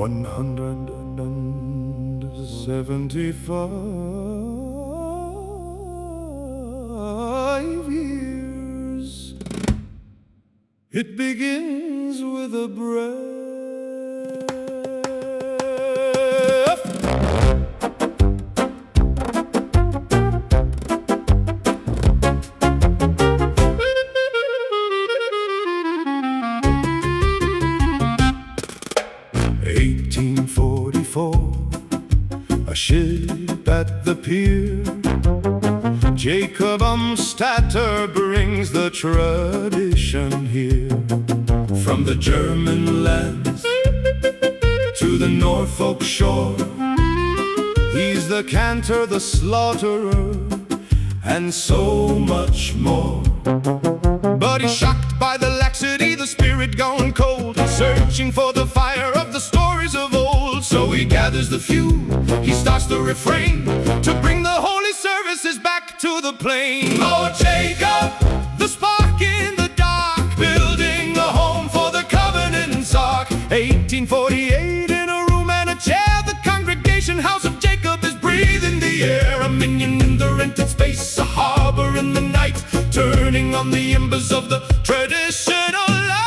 175 years. It begins with a breath. 1844, a ship at the pier. Jacob Statter brings the tradition here. From the German lands to the Norfolk shore, he's the Cantor, the slaughterer, and so much more. But he's shocked by the laxity, the spirit gone cold, searching for the fire of the stories of old. So he gathers the few, he starts the refrain, to bring the holy services back to the plain. Oh Jacob, the spark in the dark, building a home for the covenant's ark. 1848, in a room and a chair, the congregation House of Jacob is breathing the air. A minion in the rented space, a harbor in the night, turning on the embers of the traditional light.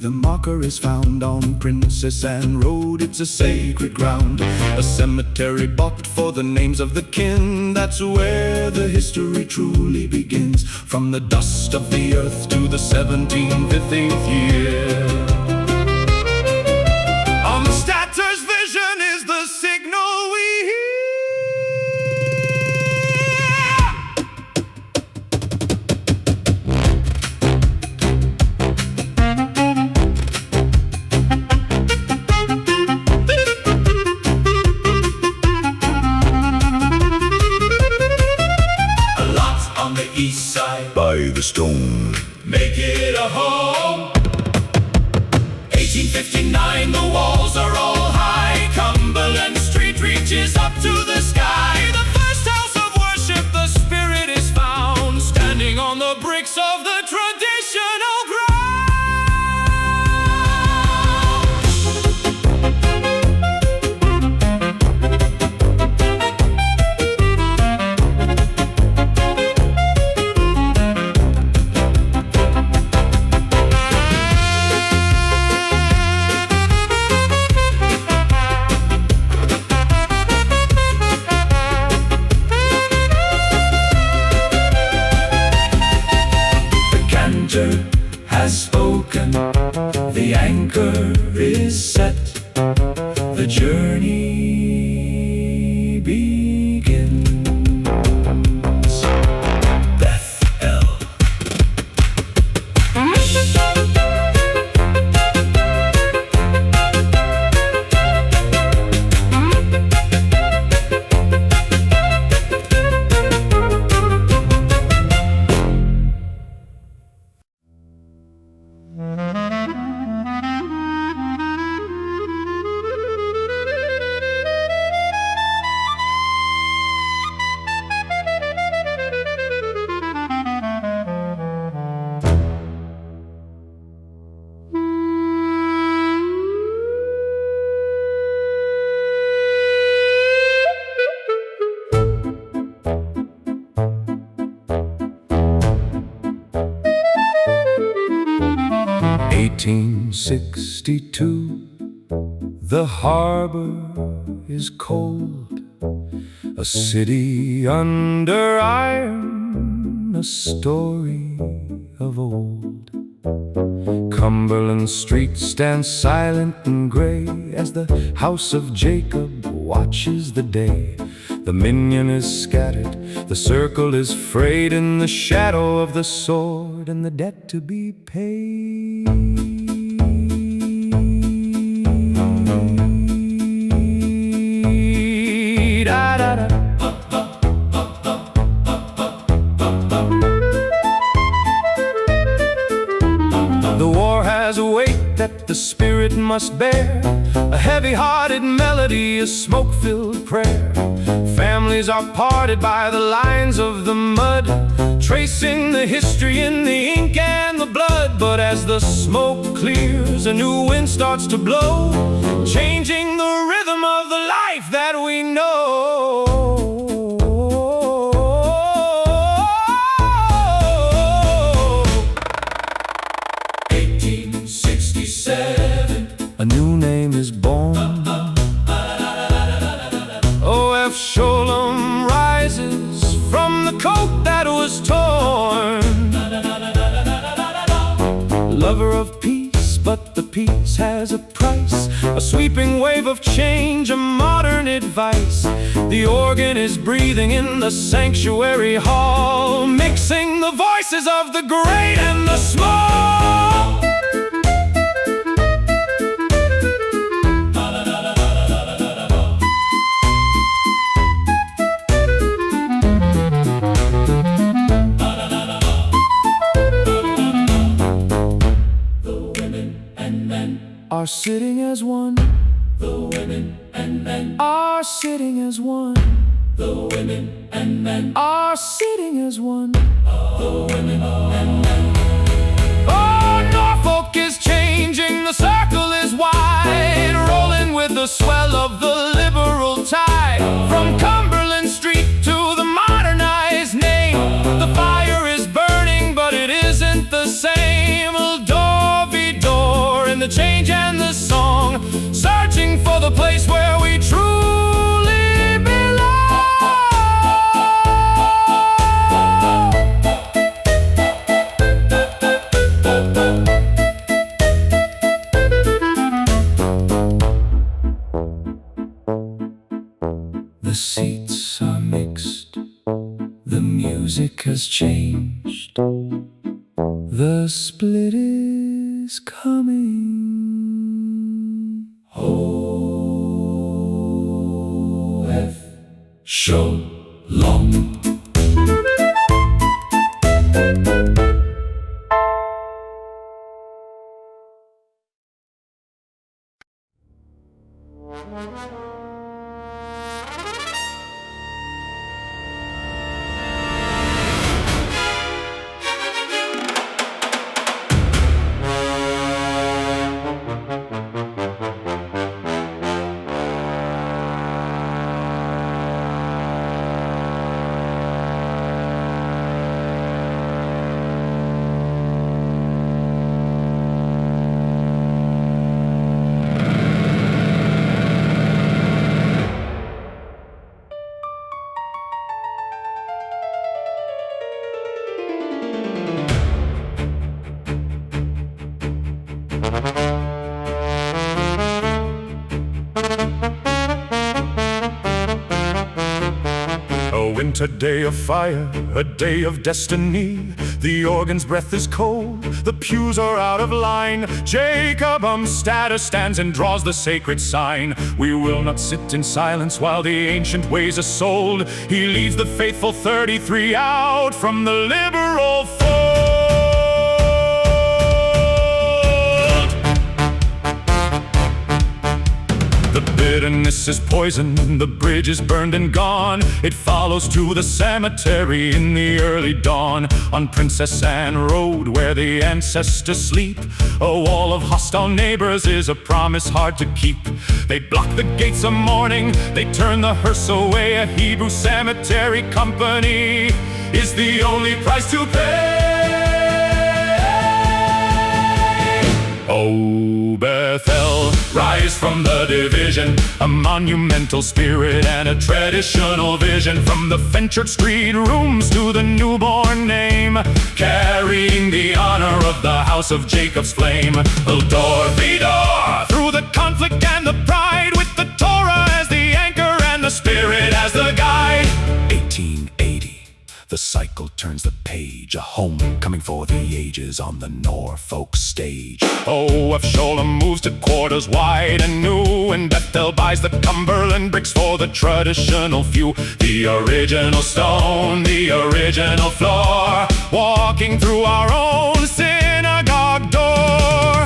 The marker is found on Princess Anne Road. It's a sacred ground, a cemetery bought for the names of the kin. That's where the history truly begins, from the dust of the earth to the 1750th year. Statter's vision is the signal we hear. 'East side by the stone, make it a home. 1859, the walls are all high, Cumberland Street reaches up to the sky. The first house of worship, the spirit is found, standing on the bricks of the traditional ground. Has spoken, the anchor is set, the journey begins. Bethel. The harbor is cold, a city under iron, a story of old. Cumberland Street stands silent and gray as the House of Jacob watches the day. The minion is scattered, the circle is frayed in the shadow of the sword and the debt to be paid. The war has a weight that weight the spirit must bear. A heavy-hearted melody, a smoke-filled prayer. Families are parted by the lines of the mud, tracing the history in the ink and the blood. But as the smoke clears, a new wind starts to blow, changing the rhythm of the life that we know. 1867, a new name is born. O.F. Scholem rises from the coat that was torn. Lover of peace, but the peace has a price. A sweeping wave of change, a modern advice. The organ is breathing in the sanctuary hall, mixing the voices of the great and the small. Are sitting as one. The women and men are sitting as one. The women and men are sitting as one. The women and men. Oh, Norfolk is changing, the circle is wide, rolling with the swell of the liberal tide. From Cumberland Street to the modernized name, the fire is burning, but it isn't the same. The change and the song, searching for the place where we truly belong. The seats are mixed, the music has changed, the split is coming. O.F. Scholem. A day of fire, a day of destiny. The organ's breath is cold, the pews are out of line. Jacob Umstatter stands and draws the sacred sign. We will not sit in silence while the ancient ways are sold. He leads the faithful 33 out from the liberal fold. The bitterness is poison, the bridge is burned and gone. It follows to the cemetery in the early dawn. On Princess Anne Road, where the ancestors sleep, a wall of hostile neighbors is a promise hard to keep. They block the gates of mourning, they turn the hearse away. A Hebrew cemetery company is the only price to pay. Oh, Bethel, rise from the division, a monumental spirit and a traditional vision. From the Fenchurch Street rooms to the newborn name, carrying the honor of the House of Jacob's flame. Door, Vidor, through the conflict and the pride, with the Torah as the anchor and the Spirit as the guide. 1880, the cycle turns the page, a homecoming for the ages on the Norfolk stage. O.F. Scholem moves to quarters wide and new, and Bethel buys the Cumberland bricks for the traditional few. The original stone, the original floor, walking through our own synagogue door.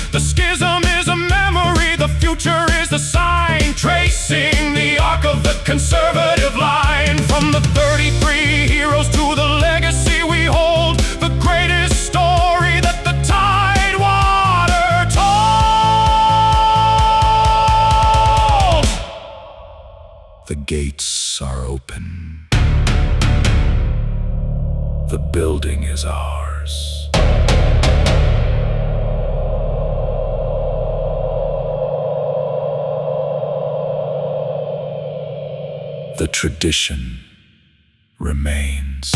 The schism is a memory, the future is the sign, tracing the arc of the conservative line. From the 33 heroes to the legacy we hold, the greatest story that the tide water told. The gates are open. The building is ours. The tradition remains.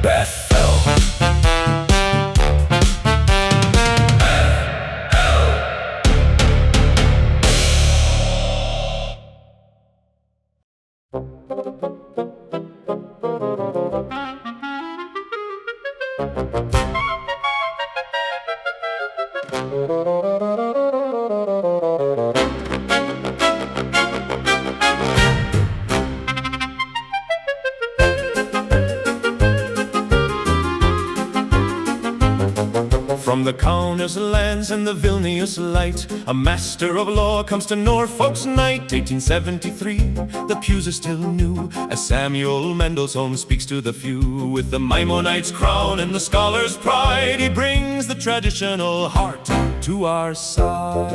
Bethel. From the Kaunas lands and the Vilnius light, a master of law comes to Norfolk's night. 1873, the pews are still new, as Samuel Mendelsohn speaks to the few. With the Maimonide's crown and the scholar's pride, he brings the traditional heart to our side.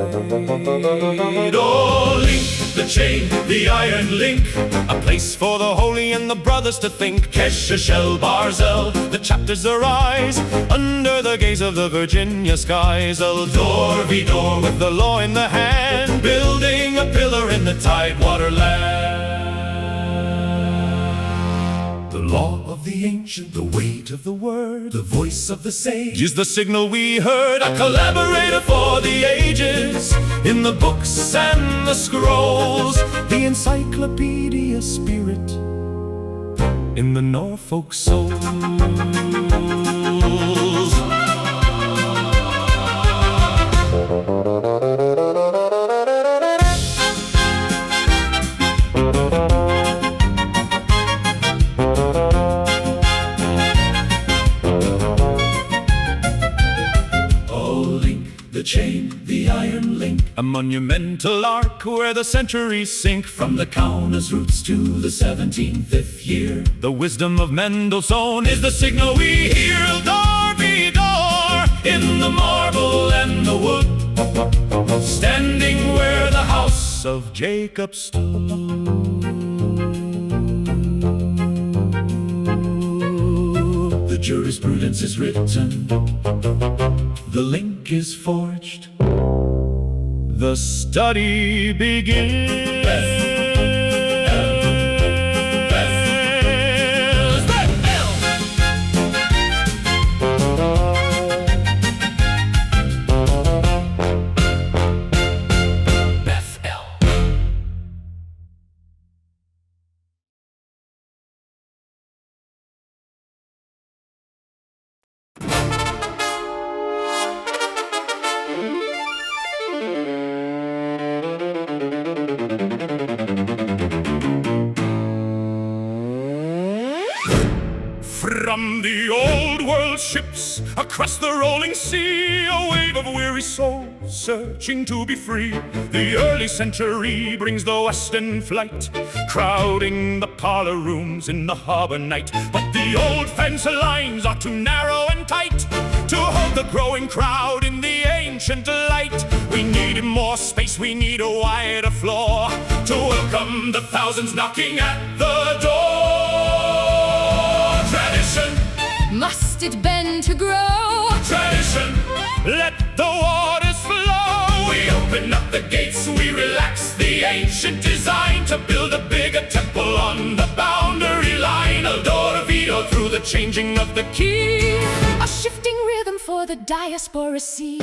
Oh, link the chain, the iron link, a place for the holy and the brothers to think. Keshe Shel Barzel, the chapters arise under the gaze of the Virginia skies. Eldor Vidor with the law in the hand, building a pillar in the tidewater land. The law of the ancient, the weight of the word, the voice of the sage is the signal we heard. A collaborator for the ages, in the books and the scrolls, the encyclopedia spirit in the Norfolk souls. The chain, the iron link, a monumental arc where the centuries sink. From the Kaunas roots to the 17th year, the wisdom of Mendelsohn is the signal we hear. Eldor Vidor in the marble and the wood, standing where the House of Jacob stood. The jurisprudence is written, the link is forged, the study begins. From the old world ships across the rolling sea, a wave of weary souls searching to be free. The early century brings the western flight, crowding the parlor rooms in the harbor night. But the old fence lines are too narrow and tight to hold the growing crowd in the ancient light. We need more space, we need a wider floor to welcome the thousands knocking at the door. Tradition, must it bend to grow? Tradition, let the waters flow. We open up the gates, we relax the ancient through the changing of the key. A shifting rhythm for the diaspora sea.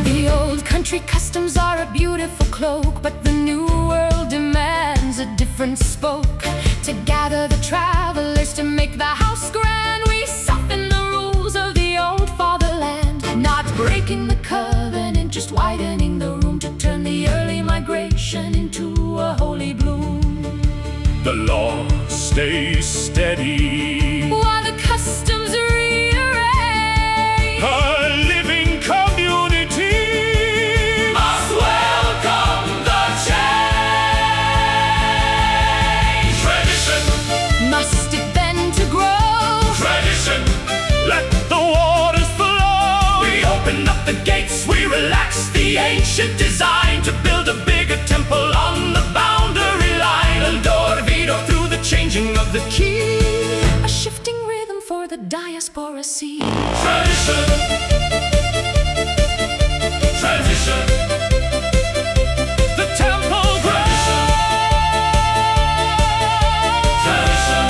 The old country customs are a beautiful cloak, but the new world demands a different spoke. To gather the travelers, to make the house grand, we soften the rules of the old fatherland. Not breaking the covenant, just widening the room to turn the early migration into a holy bloom. The law stays steady while the customs rearrange. A living community must welcome the change. Tradition Must it bend to grow? Tradition, let the waters flow. We open up the gates, we relax the ancient design to build a bigger temple on the boundary line. El Dorvido through the changing of the key. A shifting rhythm for the diaspora sea. Tradition, transition, the temple grows. Tradition.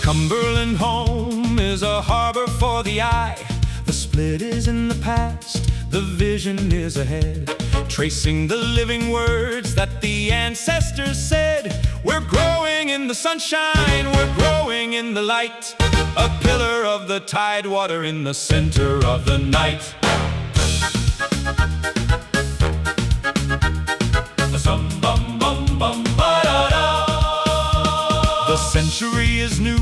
Cumberland home is a harbor for the eye. The split is in the past, the vision is ahead. Tracing the living words that the ancestors said. We're growing in the sunshine, we're growing in the light. A pillar of the tidewater in the center of the night. The century is new,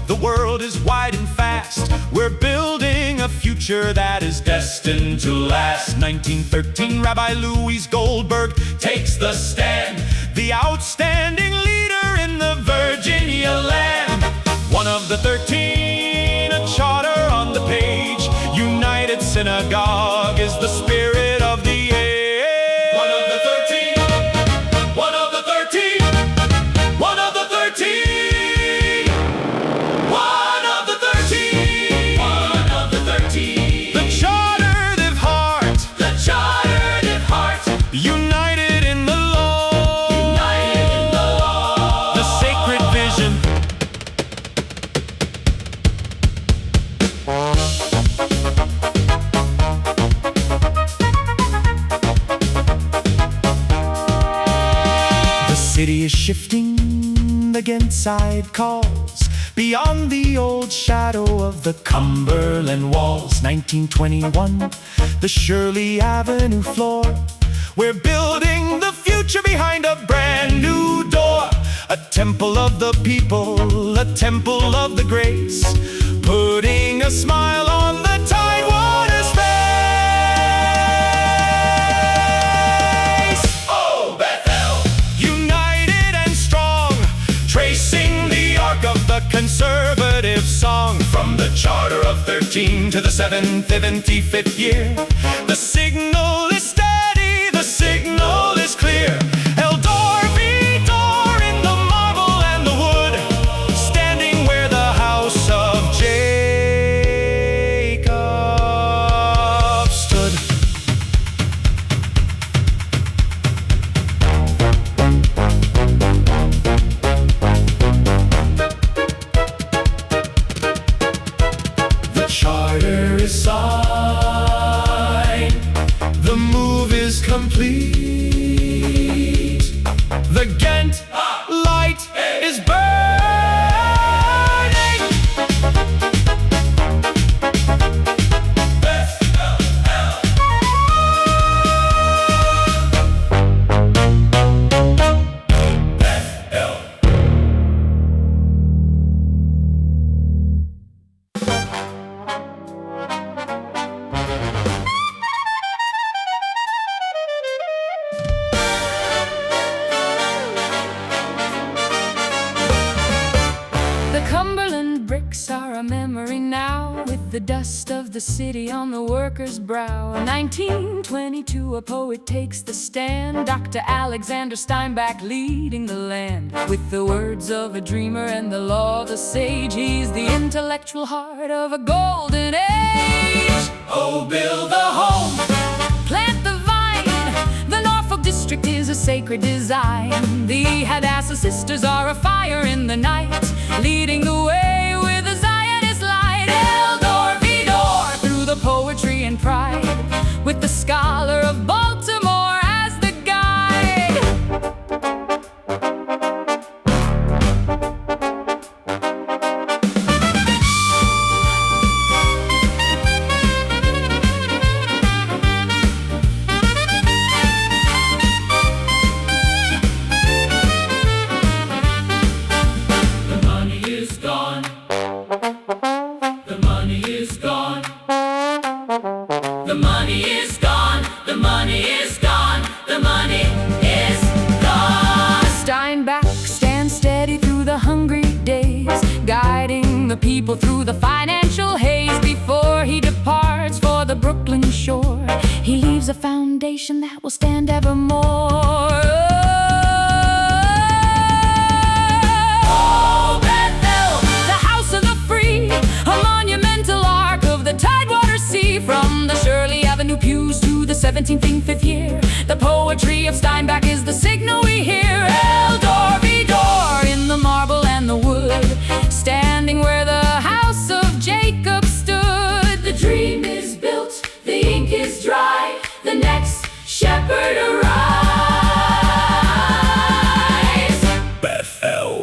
the world is wide and fast. We're building a future that is destined to last. 1913, Rabbi Goldberg takes the stand, the outstanding leader in the Virginia land. One of the 13, a charter on the page. United Synagogue is the spirit of the age. One of the 13, one of the 13, one of the 13. City is shifting, the Ghent side calls. Beyond the old shadow of the Cumberland walls. 1921, the Shirley Avenue floor. We're building the future behind a brand new door. A temple of the people, a temple of the grace. Putting a smile on the tidewater's face. Oh, Bethel! United and strong, tracing the arc of the conservative song. From the Charter of 13 to the 775th year, the signal is steady, the signal is clear. El Dorvido in the marble and the wood, standing where the House of Jacopera the dust of the city on the worker's brow. In 1922, a poet takes the stand, Dr. Alexander Steinbeck leading the land. With the words of a dreamer and the law of the sage, he's the intellectual heart of a golden age. Oh, build the home, plant the vine, the Norfolk district is a sacred design. The Hadassah sisters are a fire in the night, leading the way with a Zionist light. Eldor Vidor, through the poetry and pride, with the scholar of Baltimore as the guide. People through the financial haze before he departs for the Brooklyn shore. He leaves a foundation that will stand evermore. Oh, Bethel, the house of the free, a monumental ark of the Tidewater Sea. From the Shirley Avenue pews to the 17th and 5th year, the poetry of Steinbeck is the signal we hear. Eldor Vidor in the marble and the wood, standing where the House of Jacob stood. The dream is built, the ink is dry, the next shepherd arrives. Bethel.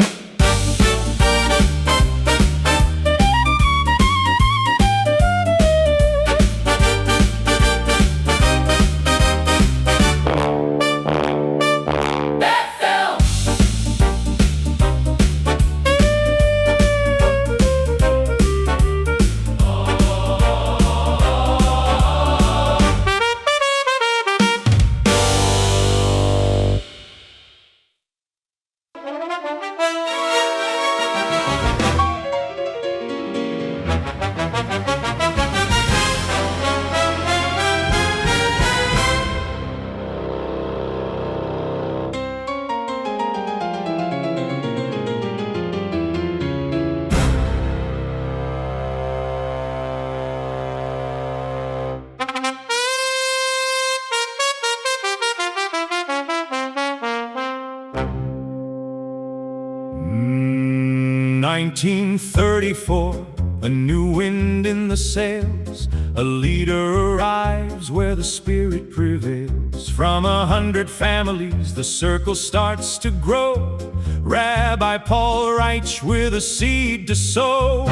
Mm, 1934, a new wind in the sails. A leader arrives where the spirit prevails. From 100 families, the circle starts to grow. Rabbi Paul Reisch with a seed to sow.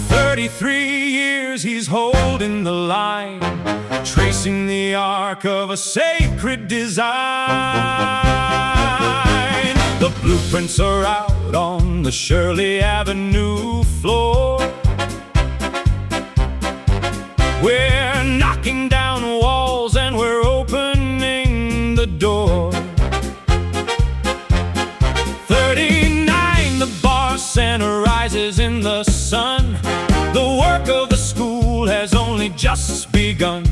33 years he's holding the line, tracing the arc of a sacred design. The blueprints are out on the Shirley Avenue floor. We're knocking down walls and we're opening the door. 39, the bar center rises in the sun. The work of the school has only just begun.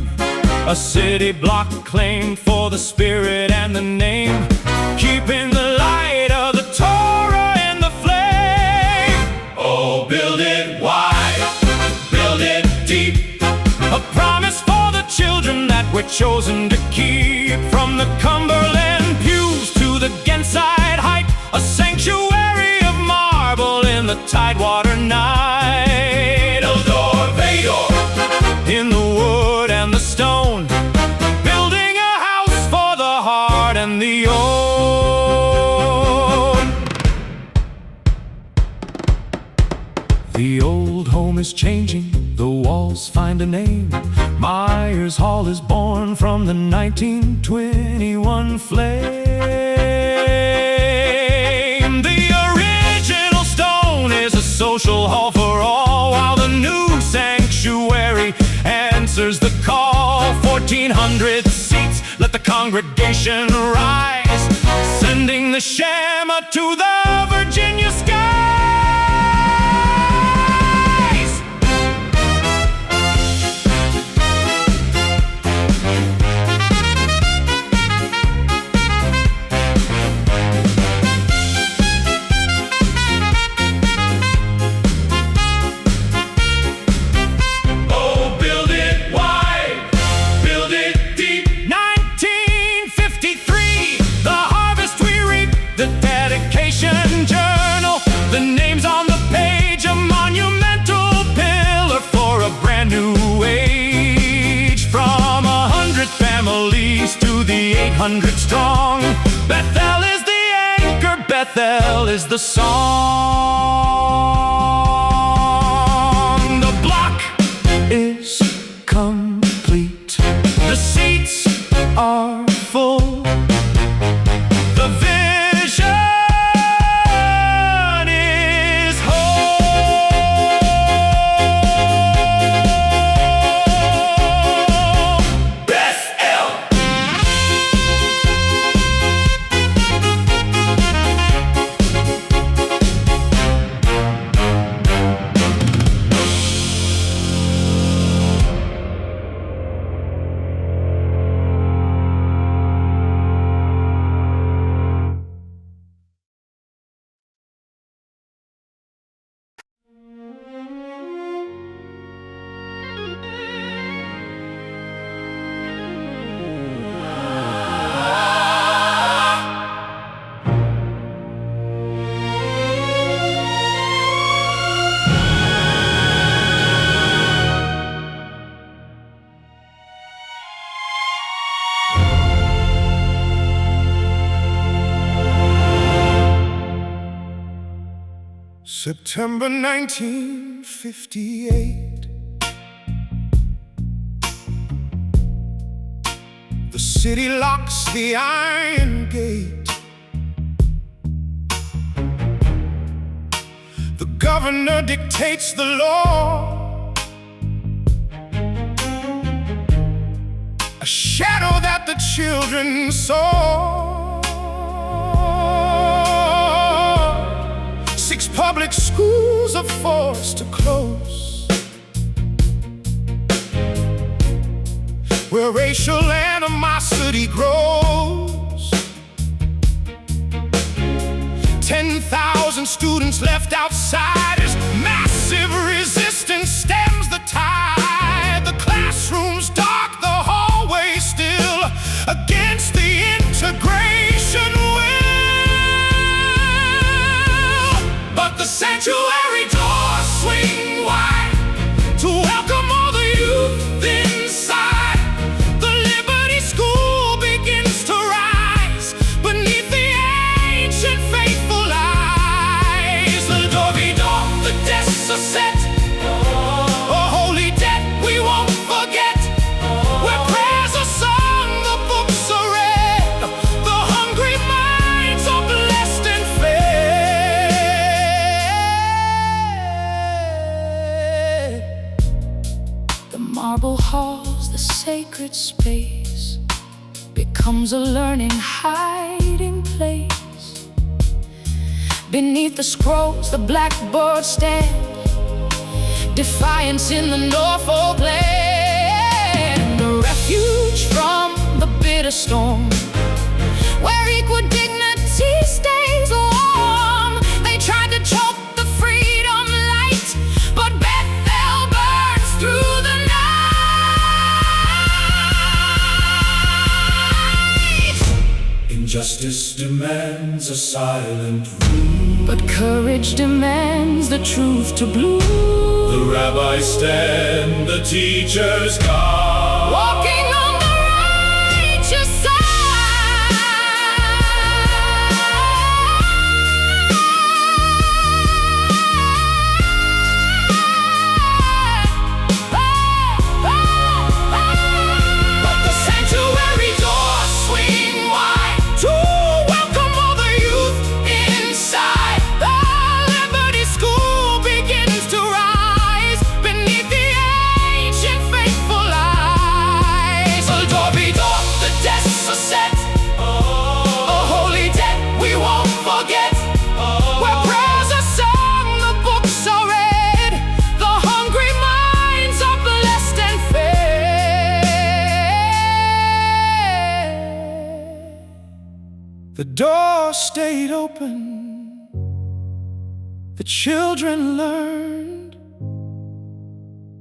A city block claimed for the spirit and the name, keeping the light of the Torah in the flame. Oh, build it wide, build it deep, a promise for the children that we're chosen to keep. From the Cumberland pews to the Ghent side height, a sanctuary of marble in the Tidewater night. Eldor Vador in the wood and the stone, building a house for the heart and the old. The old home is changing, the walls find a name. Myers Hall is born from the 1921 flame. The original stone is a social hall for all, while the new sanctuary answers the call. 1,400 seats, let the congregation rise, sending the Shema to the Virginia skies. 100 strong. Bethel is the anchor, Bethel is the song. The block is complete, the seats are full, the vision is whole. Bethel. September 1958. The city locks the iron gate. The governor dictates the law, a shadow that the children saw. 6 public schools are forced to close, where racial animosity grows. 10,000 students left outside as massive resistance stems the tide. The classroom's dark, the hallway still, against the integration will. But the sanctuary doors swing wide to welcome all the youth inside. The Liberty School begins to rise beneath the ancient faithful eyes. The door be dark, the desks are set, a holy debt we won't forget, where prayers are sung, the books are read, the hungry minds are blessed and fed. The marble halls, the sacred space, becomes a learning hiding place. Beneath the scrolls, the blackboards stand, defiance in the Norfolk land. A refuge from the bitter storm, where equal dignity stays warm. They tried to choke the freedom light, but Bethel burns through the night. Injustice demands a silent room, but courage demands the truth to bloom. The rabbis stand, the teachers come, walking on the righteous side. But the sanctuary doors swing wide to welcome all the youth inside. The Liberty School begins to rise beneath the ancient faithful eyes. The door be dark, the desks are set, a holy debt we won't forget, where prayers are sung, the books are read, the hungry minds are blessed and fed. The door stayed open, the children learned,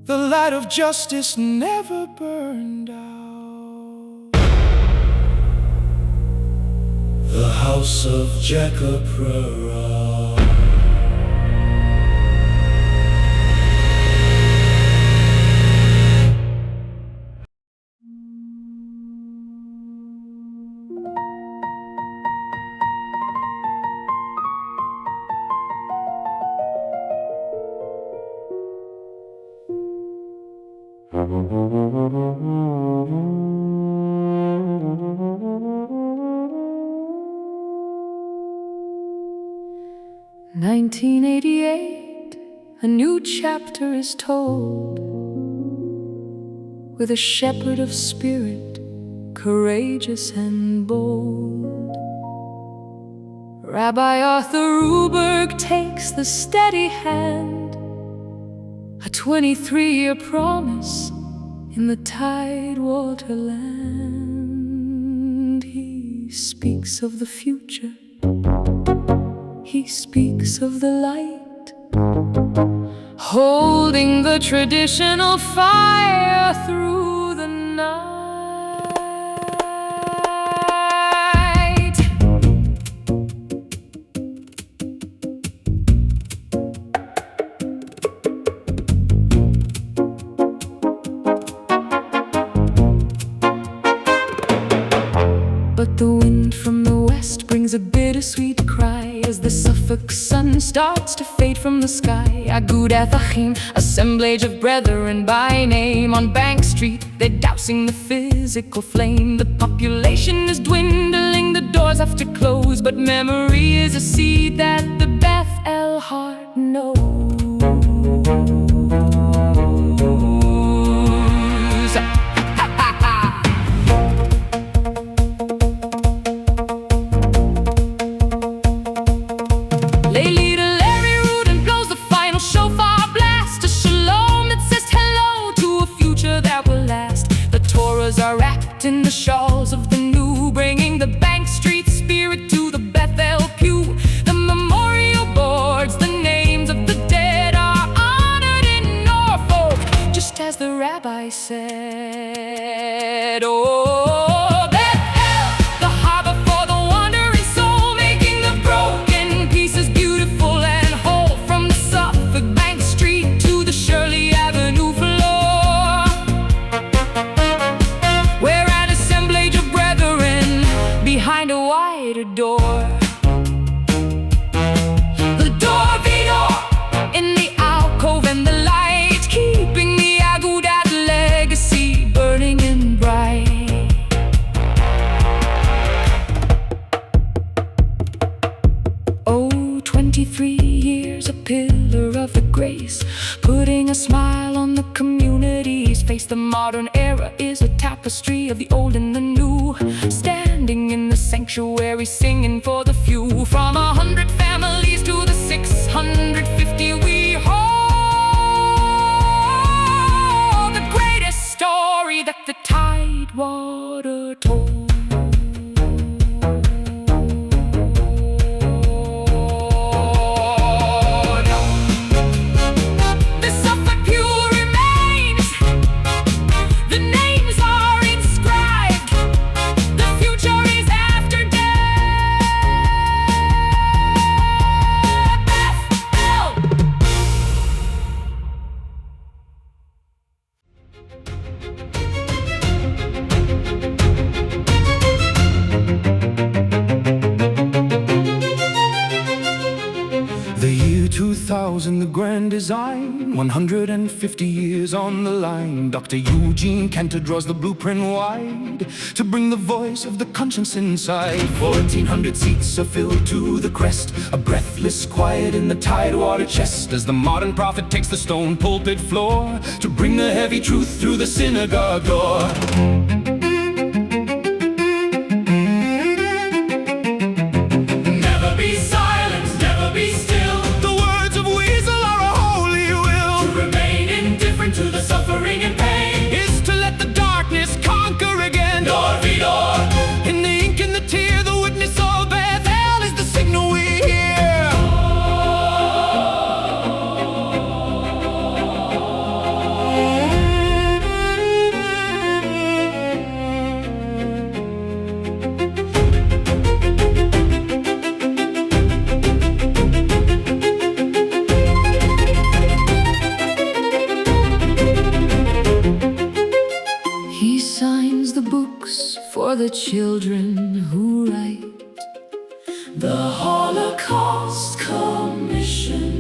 the light of justice never burned out. The House of Jacopera. 1988, a new chapter is told, with a shepherd of spirit, courageous and bold. Rabbi Arthur Rhuberg takes the steady hand, a 23-year promise in the Tidewater land. He speaks of the future, he speaks of the light, holding the traditional fire through the night. But the wind from the west brings a bittersweet cry as the Suffolk sun starts to fade from the sky. Agudath Achim, assemblage of brethren by name. On Bank Street, they're dousing the physical flame. The population is dwindling, the doors have to close, but memory is a seed that the Beth El heart knows. Are wrapped in the shawls of the new, bringing the Bank Street spirit to the Bethel pew. The memorial boards, the names of the dead are honored in Norfolk, just as the rabbi said. Oh, Bethel, the harbor for the wandering soul, making the broken pieces beautiful and whole. From the Suffolk Bank Street to the Shirley Avenue floor, behind a wider door. The door Vidor in the alcove and the light, keeping the Agudath legacy burning and bright. Oh, 23 years, a pillar of the grace, putting a smile on the community's face. The modern era is a tapestry of the old and the new, standing in the sanctuary, singing for the few. From 100 families to the 650, we hold the greatest story that the Tidewater told. The grand design, 150 years on the line. Dr. Eugene Cantor draws the blueprint wide to bring the voice of the conscience inside. 1,400 seats are filled to the crest, a breathless quiet in the Tidewater chest, as the modern prophet takes the stone pulpit floor to bring the heavy truth through the synagogue door. Never be silent, never be still. To the suffering and pain is to let the darkness conquer again. Door Vidor, in the ink and the tear, the witness of Bethel is the signal we hear. For the children who write, the Holocaust Commission,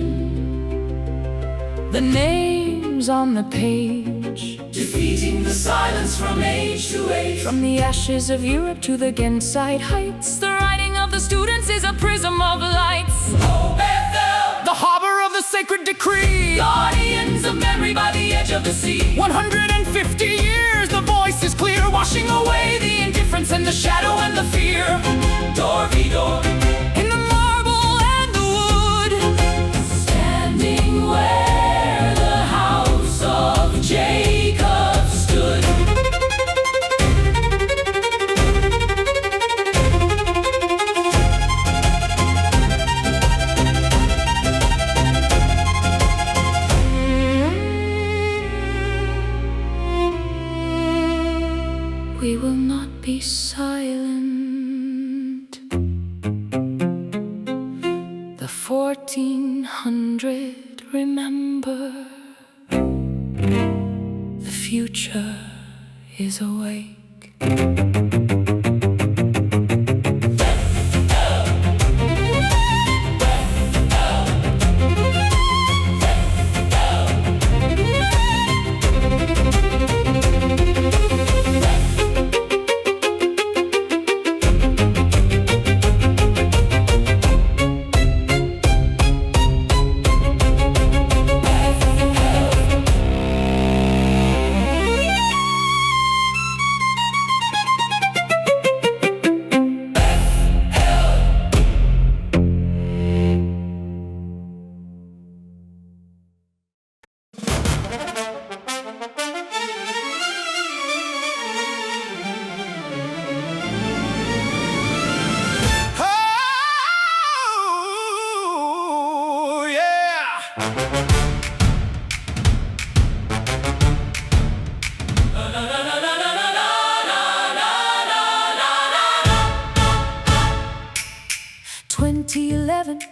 the names on the page, defeating the silence from age to age. From the ashes of Europe to the Ghent heights, the writing of the students is a prism of lights. Oh, Bethel! decree. Guardians of memory by the edge of the sea. 150 years, the voice is clear, washing away the indifference and the shadow and the fear. Door, in the marble and the wood, standing where the House of Jacob stood. we will not be silent. The 1400 remember, the future is awake.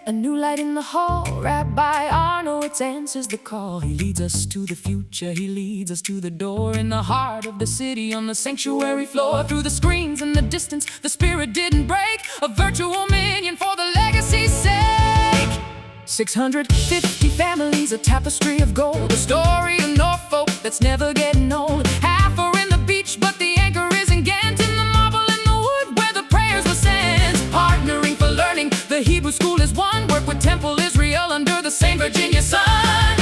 A new light in the hall, Rabbi Arnold answers the call. He leads us to the future, he leads us to the door. In the heart of the city, on the sanctuary floor. Through the screens and the distance, the spirit didn't break. A virtual minion for the legacy's sake. 650 families, a tapestry of gold. A story of Norfolk that's never getting old. Half are in the beach, but the anchor is in Ghent. In the marble and the wood, where the prayers were sent. Partnering for learning, the Hebrew school is one. Work with Temple Israel under the same Virginia sun.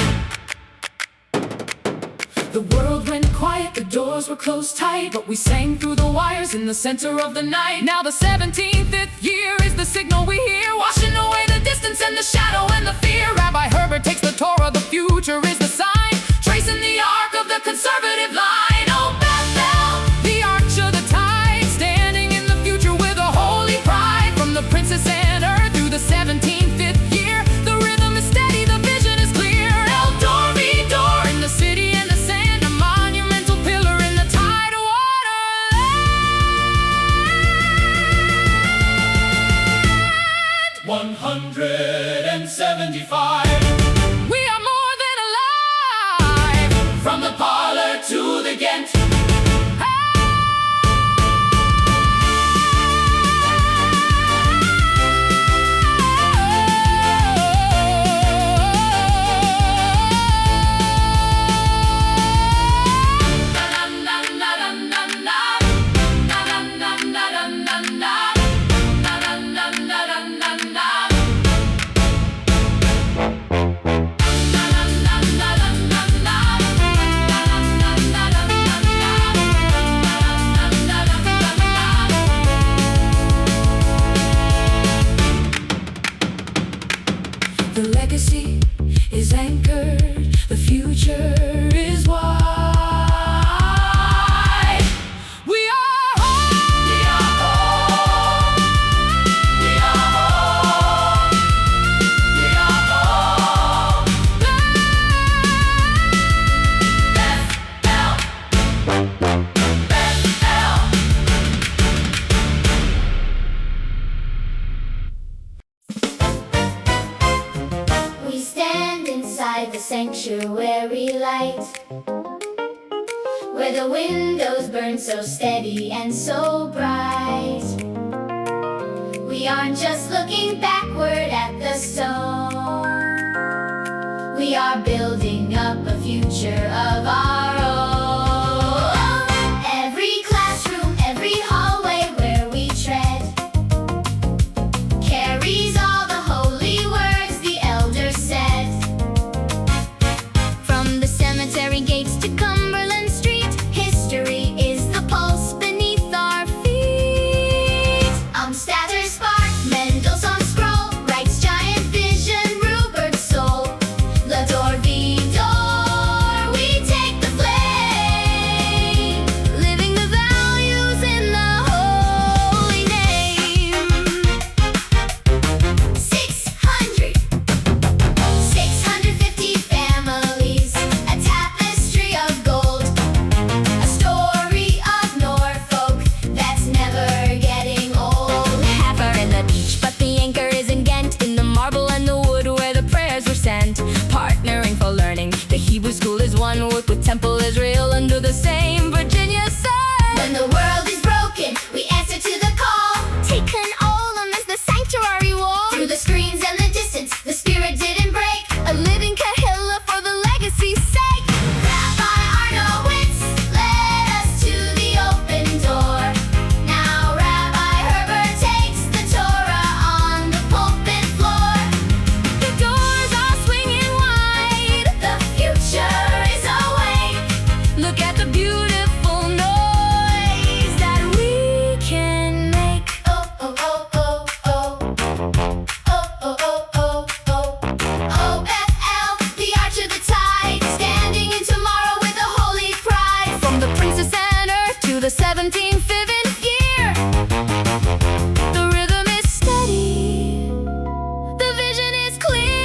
The world went quiet, the doors were closed tight, but we sang through the wires in the center of the night. Now the 17th year is the signal we hear, washing away the distance and the shadow and the fear. Rabbi Rhuberg takes the Torah, the future is the sign, tracing the arc of the conservative line. Oh, Bethel, the arch of the tide, standing in the future with a holy pride. From the princess and earth through the 17th year, the rhythm is steady, the vision is clear. El Door, door in the city and the sand, a monumental pillar in the tide waterland. 175. We are more than alive. From the parlor to the Ghent. The legacy is anchored, the future is wide. We are home! We are home! We are home! We are home! We stand inside the sanctuary light, where the windows burn so steady and so bright. We aren't just looking backward at the stone, we are building up a future of our own. Every classroom, every hallway where we tread carries all the holy words the elders said. Israel under the same Virginia sun. When the world is broken, we answer to the call. Tikkun Olam is the sanctuary wall. Through the screens and the distance, the spirit didn't break. A living kahilla for the legacy's sake. Rabbi Arnowitz led us to the open door. Now Rabbi Rhuberg takes the Torah on the pulpit floor. The doors are swinging wide. The future is awake. Look at the beautiful noise that we can make. Oh, oh, oh, oh, oh. Oh, oh, oh, oh, oh. Oh, Bethel, the arch of the tide, standing in tomorrow with a holy pride. From the Princess and Earth to the 17th year, the rhythm is steady, the vision is clear.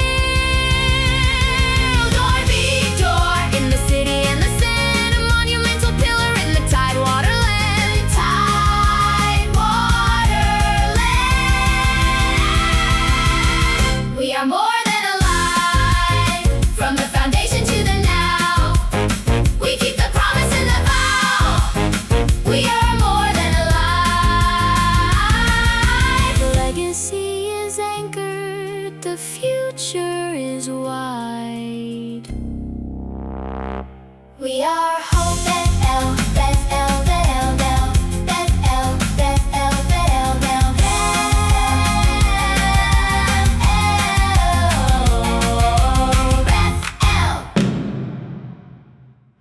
Door be door, In the city and the sin, a monumental pillar in the Tidewater land. Tidewater land. We are more than alive, from the foundation to the now. We keep the promise and the vow. We are more than alive. The legacy is anchored, the future is wide. We are hope and